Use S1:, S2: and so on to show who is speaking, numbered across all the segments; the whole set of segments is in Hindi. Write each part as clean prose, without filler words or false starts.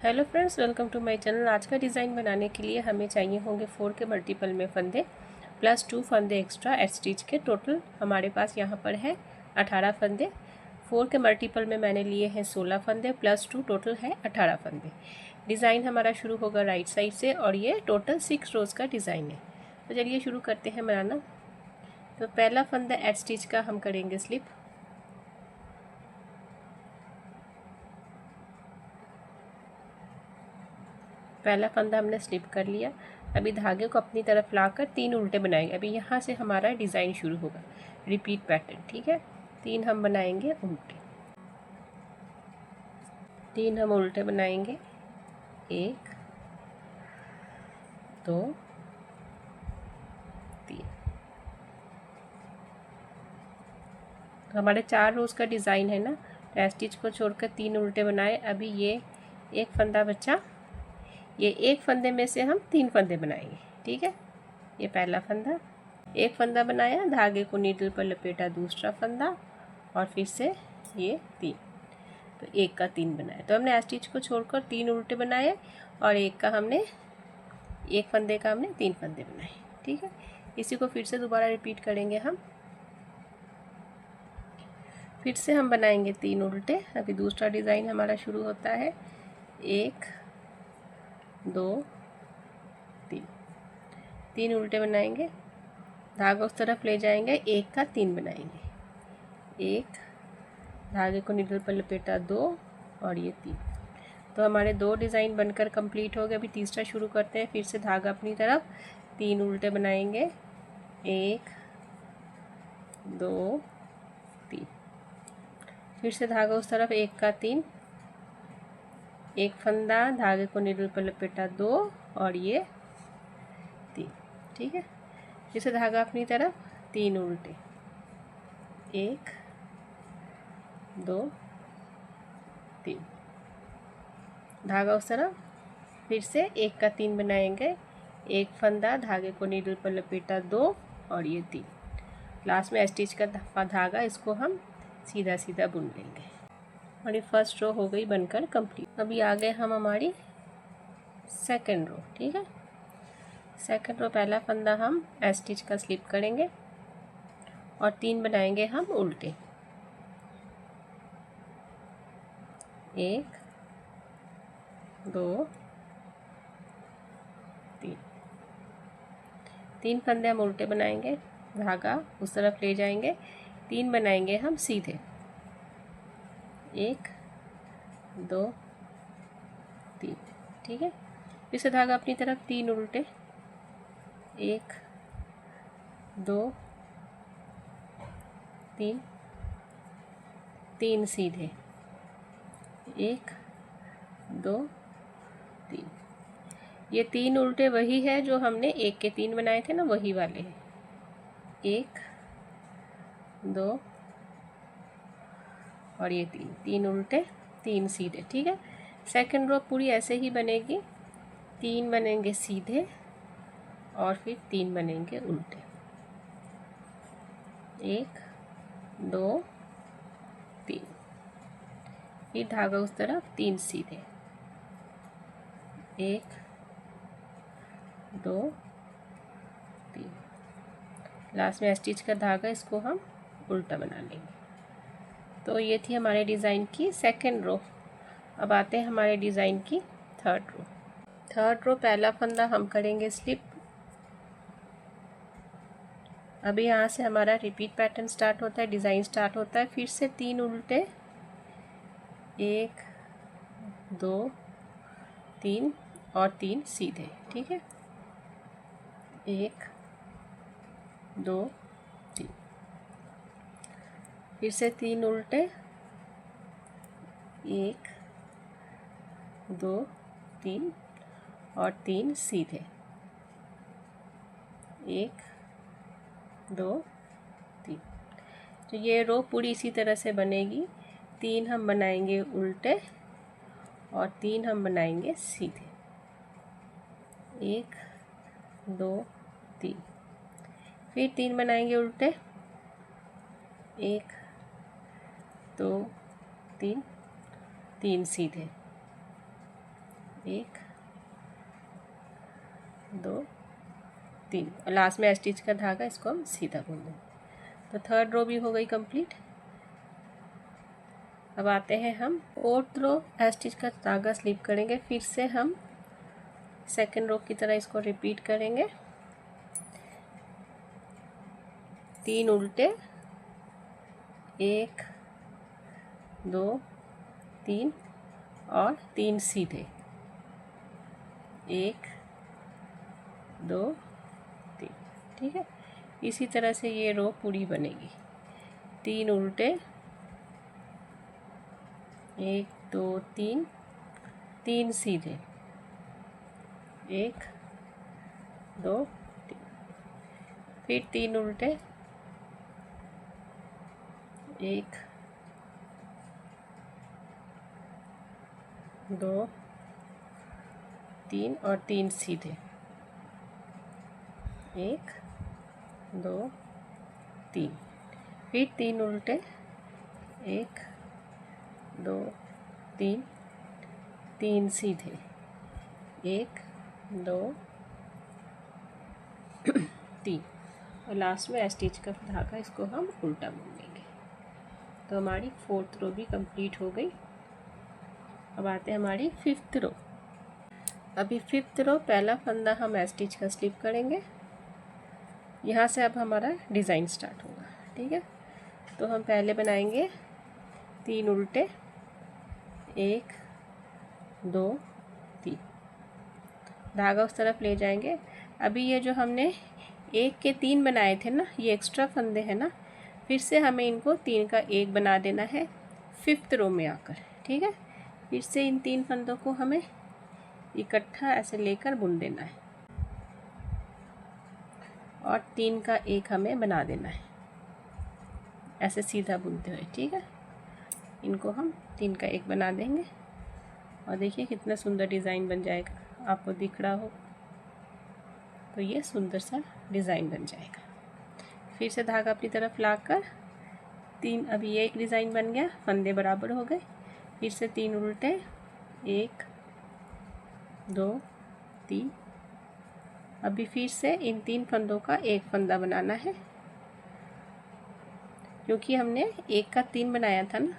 S1: Hello friends, welcome to my channel. आज का डिज़ाइन बनाने के लिए हमें चाहिए होंगे 4 के मल्टीपल में फंदे प्लस 2 फंदे एक्स्ट्रा एट स्टिच के। टोटल हमारे पास यहाँ पर है 18 फंदे। 4 के मल्टीपल में मैंने लिए हैं 16 फंदे प्लस 2, टोटल है 18 फंदे। डिज़ाइन हमारा शुरू होगा राइट साइड से और ये टोटल 6 रोज़ का डिज़ाइन है। तो चलिए शुरू करते हैं बनाना। तो पहला फंदा एट स्टिच का हम करेंगे स्लिप। पहला फंदा हमने स्लिप कर लिया। अभी धागे को अपनी तरफ लाकर 3 उल्टे बनाएंगे। अभी यहाँ से हमारा डिज़ाइन शुरू होगा, रिपीट पैटर्न। ठीक है, 3 हम बनाएंगे उल्टे, 3 हम उल्टे बनाएंगे। 1 2 3। तो हमारे 4 रोज़ का डिज़ाइन है ना। तो स्टिच को छोड़कर 3 उल्टे बनाए। अभी ये एक फंदा बचा, ये एक फंदे में से हम 3 फंदे बनाएंगे। ठीक है, ये पहला फंदा, एक फंदा बनाया, धागे को नीडल पर लपेटा, दूसरा फंदा और फिर से ये 3। तो एक का 3 बनाया। तो हमने स्टिच को छोड़कर 3 उल्टे बनाए और एक फंदे का हमने 3 फंदे बनाए। ठीक है, इसी को फिर से दोबारा रिपीट करेंगे हम। फिर से हम बनाएंगे 3 उल्टे। अभी दूसरा डिज़ाइन हमारा शुरू होता है। 1 2 3, 3 उल्टे बनाएंगे, धागा उस तरफ ले जाएंगे, एक का 3 बनाएंगे। एक, धागे को निडल पर लपेटा, 2 और ये 3। तो हमारे 2 डिज़ाइन बनकर कंप्लीट हो गए। अभी तीसरा शुरू करते हैं। फिर से धागा अपनी तरफ, 3 उल्टे बनाएंगे। 1 2 3, फिर से धागा उस तरफ, एक का 3, एक फंदा, धागे को निडल पर लपेटा, 2 और ये 3। ठीक है, फिर से धागा अपनी तरफ, 3 उल्टे, 1 2 3, धागा उस तरफ, फिर से एक का 3 बनाएंगे, एक फंदा, धागे को नीडल पर लपेटा, 2 और ये 3। लास्ट में स्टिच का धागा, इसको हम सीधा सीधा बुन लेंगे। हमारी फर्स्ट रो हो गई बनकर कंप्लीट। अभी आ गए हम हमारी सेकंड रो। ठीक है, सेकंड रो, पहला फंदा हम स्टिच का स्लिप करेंगे और 3 बनाएंगे हम उल्टे। 1 2 3, 3 फंदे हम उल्टे बनाएंगे, धागा उस तरफ ले जाएंगे, 3 बनाएंगे हम सीधे। 1 2 3। ठीक है, फिर से धागा अपनी तरफ, 3 उल्टे, 1 2 3, 3 सीधे, 1 2 3। ये 3 उल्टे वही है जो हमने एक के 3 बनाए थे ना, वही वाले हैं। 1 2 और ये 3, 3 उल्टे, 3 सीधे। ठीक है, सेकंड रो पूरी ऐसे ही बनेगी। 3 बनेंगे सीधे और फिर 3 बनेंगे उल्टे। 1 2 3, फिर धागा उस तरफ, 3 सीधे, 1 2 3। लास्ट में स्टिच का धागा, इसको हम उल्टा बना लेंगे। तो ये थी हमारे डिज़ाइन की सेकंड रो। अब आते हैं हमारे डिज़ाइन की थर्ड रो। थर्ड रो, पहला फंदा हम करेंगे स्लिप। अभी यहाँ से हमारा रिपीट पैटर्न स्टार्ट होता है, डिज़ाइन स्टार्ट होता है। फिर से 3 उल्टे, 1 2 3 और 3 सीधे। ठीक है, 1 2 3, फिर से 3 उल्टे, 1 2 3 और 3 सीधे, 1 2 3। तो ये रो पूरी इसी तरह से बनेगी। 3 हम बनाएंगे उल्टे और 3 हम बनाएंगे सीधे, 1 2 3, फिर 3 बनाएंगे उल्टे, 1 2 3, 3 सीधे, 1 2 3 और लास्ट में स्टिच का धागा, इसको हम सीधा बुन देंगे। तो थर्ड रो भी हो गई कंप्लीट। अब आते हैं हम फोर्थ रो, स्टिच का धागा स्लिप करेंगे, फिर से हम सेकेंड रो की तरह इसको रिपीट करेंगे। 3 उल्टे, 1 2 3 और 3 सीधे, 1 2 3। ठीक है, इसी तरह से ये रो पूरी बनेगी। 3 उल्टे, 1 2 3, 3 सीधे, 1 2 3, फिर 3 उल्टे, 1 2 3 और 3 सीधे, 1 2 3, फिर 3 उल्टे, 1 2 3, 3 सीधे, 1 2 3 और लास्ट में स्टिच का धागा, इसको हम उल्टा बुन लेंगे। तो हमारी फोर्थ रो भी कंप्लीट हो गई। अब आते हैं हमारी फिफ्थ रो। अभी फिफ्थ रो पहला फंदा हम स्टिच का स्लिप करेंगे। यहाँ से अब हमारा डिज़ाइन स्टार्ट होगा। ठीक है, तो हम पहले बनाएंगे 3 उल्टे, 1 2 3, धागा उस तरफ ले जाएंगे। अभी ये जो हमने 1 के 3 बनाए थे ना, ये एक्स्ट्रा फंदे हैं ना, फिर से हमें इनको 3 का 1 बना देना है फिफ्थ रो में आकर। ठीक है, फिर से इन 3 फंदों को हमें इकट्ठा ऐसे लेकर बुन देना है और 3 का 1 हमें बना देना है ऐसे सीधा बुनते हुए। ठीक है, इनको हम 3 का 1 बना देंगे और देखिए कितना सुंदर डिज़ाइन बन जाएगा। आपको दिख रहा हो तो ये सुंदर सा डिज़ाइन बन जाएगा। फिर से धागा अपनी तरफ लाकर 3, अभी ये एक डिज़ाइन बन गया, फंदे बराबर हो गए। फिर से 3 उल्टे, 1 2 3, अभी फिर से इन 3 फंदों का 1 फंदा बनाना है, क्योंकि हमने 1 का 3 बनाया था ना,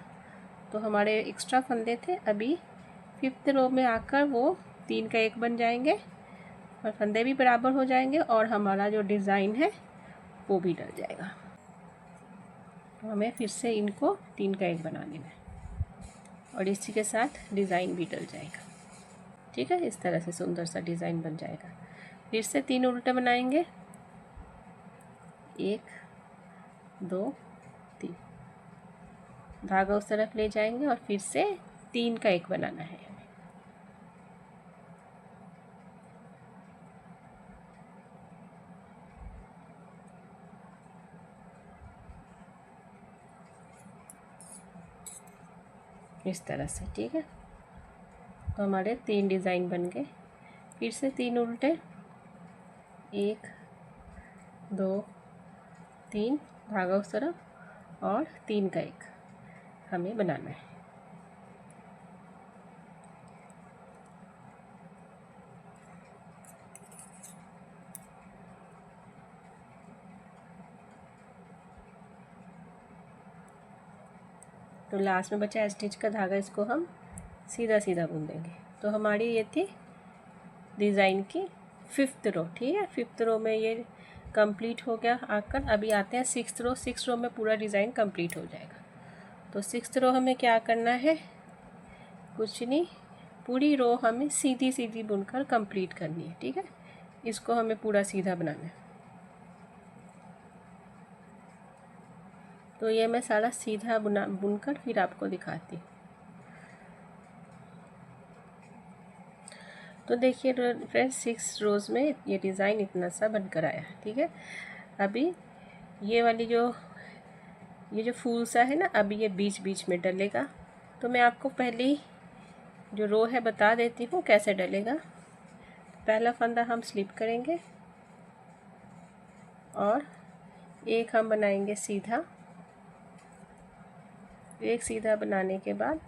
S1: तो हमारे एक्स्ट्रा फंदे थे। अभी फिफ्थ रो में आकर वो 3 का 1 बन जाएंगे और फंदे भी बराबर हो जाएंगे और हमारा जो डिज़ाइन है वो भी डल जाएगा। तो हमें फिर से इनको 3 का 1 बना देना है और इसी के साथ डिज़ाइन भी डल जाएगा। ठीक है, इस तरह से सुंदर सा डिज़ाइन बन जाएगा। फिर से 3 उल्टे बनाएंगे, 1 2 3, धागा उस तरफ ले जाएंगे और फिर से 3 का 1 बनाना है हमें। इस तरह से। ठीक है, तो हमारे 3 डिज़ाइन बन गए। फिर से 3 उल्टे, 1 2 3, धागा उस तरफ और 3 का 1 हमें बनाना है। तो लास्ट में बचा स्टिच का धागा, इसको हम सीधा सीधा बुन देंगे। तो हमारी ये थी डिज़ाइन की फिफ्थ रो। ठीक है, फिफ्थ रो में ये कंप्लीट हो गया आकर। अभी आते हैं सिक्स्थ रो। सिक्स्थ रो में पूरा डिज़ाइन कंप्लीट हो जाएगा। तो सिक्स्थ रो हमें क्या करना है, कुछ नहीं, पूरी रो हमें सीधी सीधी बुनकर कंप्लीट करनी है। ठीक है, इसको हमें पूरा सीधा बनाना है। तो ये मैं सारा सीधा बुनकर फिर आपको दिखाती हूँ। तो देखिए फ्रेंड्स, 6 रोज़ में ये डिज़ाइन इतना सा बनकर आया। ठीक है, अभी ये वाली ये जो फूल सा है ना, अभी ये बीच बीच में डलेगा। तो मैं आपको पहले ही जो रो है बता देती हूँ कैसे डलेगा। पहला फंदा हम स्लिप करेंगे और एक हम बनाएंगे सीधा। एक सीधा बनाने के बाद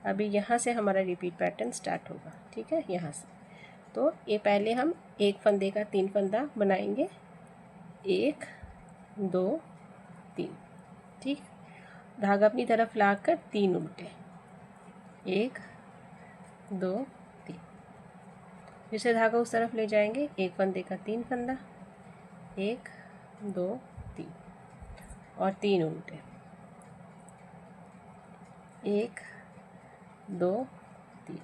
S1: अभी यहाँ से हमारा रिपीट पैटर्न स्टार्ट होगा। ठीक है, यहाँ से। तो ये पहले हम एक फंदे का 3 फंदा बनाएंगे, 1 2 3, ठीक। धागा अपनी तरफ लाकर 3 उल्टे, 1 2 3। फिर से धागा उस तरफ ले जाएंगे, एक फंदे का 3 फंदा, 1 2 3 और 3 उल्टे, 1 2 3।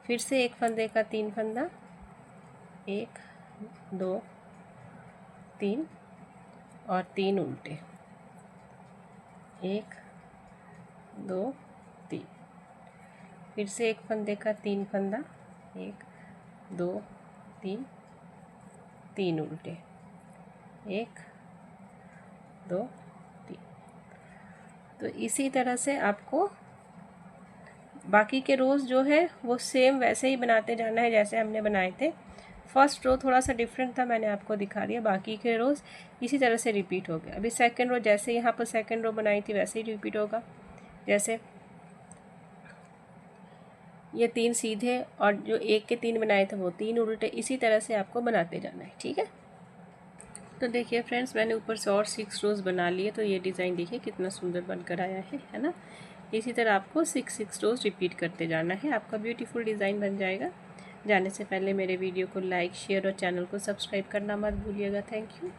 S1: फिर से एक फंदे का 3 फंदा, 1 2 3 और 3 उल्टे, 1 2 3। फिर से एक फंदे का 3 फंदा, 1 2 3 3 उल्टे, 1 2 3। तो इसी तरह से आपको बाकी के रोज़ जो है वो सेम वैसे ही बनाते जाना है जैसे हमने बनाए थे। फर्स्ट रो थोड़ा सा डिफरेंट था, मैंने आपको दिखा दिया। बाकी के रोज़ इसी तरह से रिपीट हो गया। अभी सेकंड रो जैसे यहाँ पर सेकंड रो बनाई थी वैसे ही रिपीट होगा। जैसे ये 3 सीधे और जो एक के 3 बनाए थे वो 3 उल्टे, इसी तरह से आपको बनाते जाना है, ठीक है। तो देखिए फ्रेंड्स, मैंने ऊपर से और 6 रोज़ बना लिए। तो ये डिज़ाइन देखिए कितना सुंदर बनकर आया है ना। इसी तरह आपको 6 रोज़ रिपीट करते जाना है, आपका ब्यूटीफुल डिज़ाइन बन जाएगा। जाने से पहले मेरे वीडियो को लाइक, शेयर और चैनल को सब्सक्राइब करना मत भूलिएगा। Thank you.